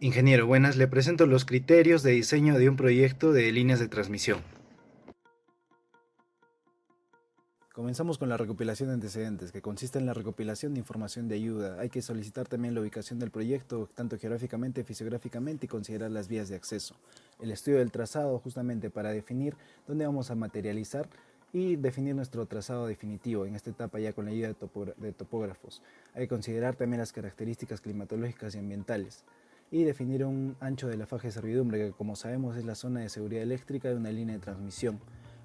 Ingeniero, buenas, le presento los criterios de diseño de un proyecto de líneas de transmisión. Comenzamos con la recopilación de antecedentes, que consiste en la recopilación de información de ayuda. Hay que solicitar también la ubicación del proyecto, tanto geográficamente, fisiográficamente, y considerar las vías de acceso. El estudio del trazado, justamente para definir dónde vamos a materializar y definir nuestro trazado definitivo, en esta etapa ya con la ayuda de topógrafos. Hay que considerar también las características climatológicas y ambientales y definir un ancho de la faja de servidumbre, que como sabemos es la zona de seguridad eléctrica de una línea de transmisión.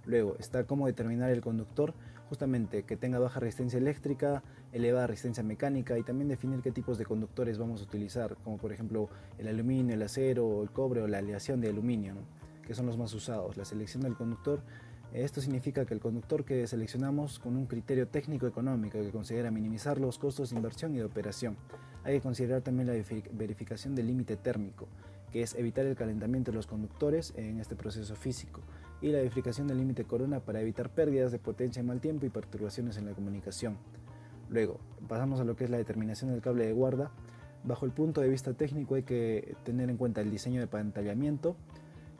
Luego está cómo determinar el conductor, justamente que tenga baja resistencia eléctrica, elevada resistencia mecánica, y también definir qué tipos de conductores vamos a utilizar, como por ejemplo el aluminio, el acero, el cobre o la aleación de aluminio, ¿no? Que son los más usados. La selección del conductor, esto significa que el conductor que seleccionamos con un criterio técnico-económico que considera minimizar los costos de inversión y de operación. Hay que considerar también la verificación del límite térmico, que es evitar el calentamiento de los conductores en este proceso físico, y la verificación del límite corona para evitar pérdidas de potencia en mal tiempo y perturbaciones en la comunicación. Luego, pasamos a lo que es la determinación del cable de guarda. Bajo el punto de vista técnico hay que tener en cuenta el diseño de pantallamiento,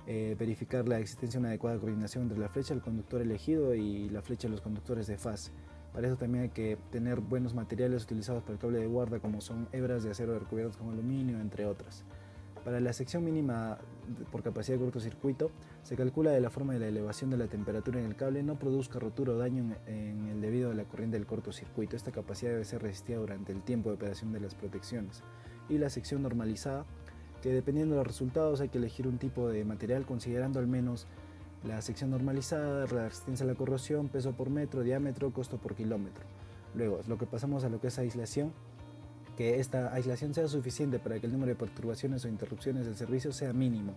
verificar la existencia de una adecuada coordinación entre la flecha del conductor elegido y la flecha de los conductores de fase. Para eso también hay que tener buenos materiales utilizados para el cable de guarda, como son hebras de acero recubiertas con aluminio, entre otras. Para la sección mínima por capacidad de cortocircuito, se calcula de la forma de la elevación de la temperatura en el cable no produzca rotura o daño en el debido a la corriente del cortocircuito. Esta capacidad debe ser resistida durante el tiempo de operación de las protecciones. Y la sección normalizada, que dependiendo de los resultados hay que elegir un tipo de material considerando al menos la sección normalizada, la resistencia a la corrosión, peso por metro, diámetro, costo por kilómetro. Luego, lo que pasamos a lo que es aislación, que esta aislación sea suficiente para que el número de perturbaciones o interrupciones del servicio sea mínimo,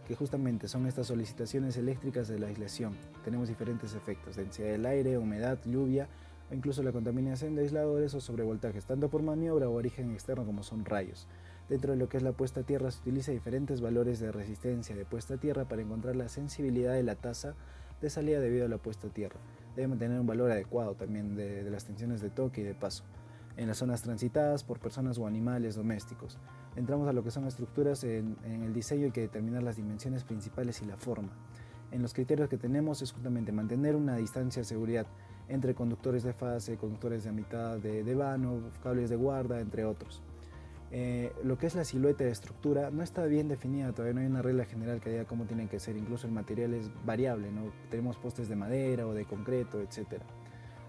que justamente son estas solicitaciones eléctricas de la aislación. Tenemos diferentes efectos: densidad del aire, humedad, lluvia o incluso la contaminación de aisladores o sobrevoltajes, tanto por maniobra o origen externo como son rayos. Dentro de lo que es la puesta a tierra se utiliza diferentes valores de resistencia de puesta a tierra para encontrar la sensibilidad de la tasa de salida debido a la puesta a tierra. Debe mantener un valor adecuado también de las tensiones de toque y de paso en las zonas transitadas por personas o animales domésticos. Entramos a lo que son estructuras. En el diseño hay que determinar las dimensiones principales y la forma. En los criterios que tenemos es justamente mantener una distancia de seguridad entre conductores de fase, conductores de mitad de vano, cables de guarda, entre otros. Lo que es la silueta de estructura no está bien definida, todavía no hay una regla general que diga cómo tienen que ser, incluso el material es variable, ¿no? Tenemos postes de madera o de concreto, etc.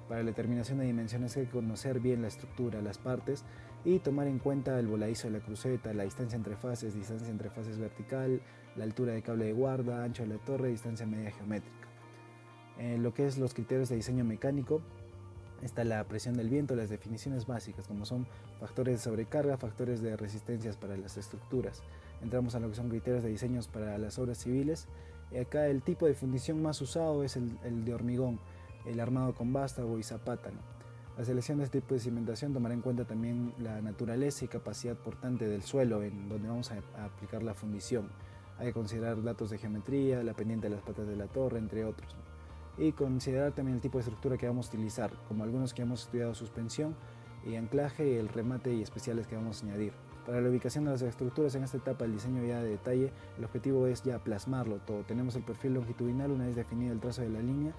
Para la determinación de dimensiones hay que conocer bien la estructura, las partes, y tomar en cuenta el voladizo de la cruceta, la distancia entre fases vertical, la altura de cable de guarda, ancho de la torre, distancia media geométrica. Lo que es los criterios de diseño mecánico, está la presión del viento, las definiciones básicas, como son factores de sobrecarga, factores de resistencias para las estructuras. Entramos a lo que son criterios de diseños para las obras civiles. Acá el tipo de fundición más usado es el de hormigón, el armado con vástago y zapata, ¿no? La selección de este tipo de cimentación tomará en cuenta también la naturaleza y capacidad portante del suelo en donde vamos a aplicar la fundición. Hay que considerar datos de geometría, la pendiente de las patas de la torre, entre otros, ¿no? Y considerar también el tipo de estructura que vamos a utilizar, como algunos que hemos estudiado: suspensión y anclaje, el remate y especiales que vamos a añadir. Para la ubicación de las estructuras en esta etapa del diseño ya de detalle, el objetivo es ya plasmarlo todo. Tenemos el perfil longitudinal. Una vez definido el trazo de la línea,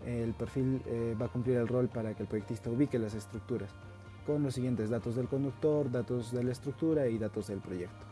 el perfil va a cumplir el rol para que el proyectista ubique las estructuras con los siguientes datos del conductor, datos de la estructura y datos del proyecto.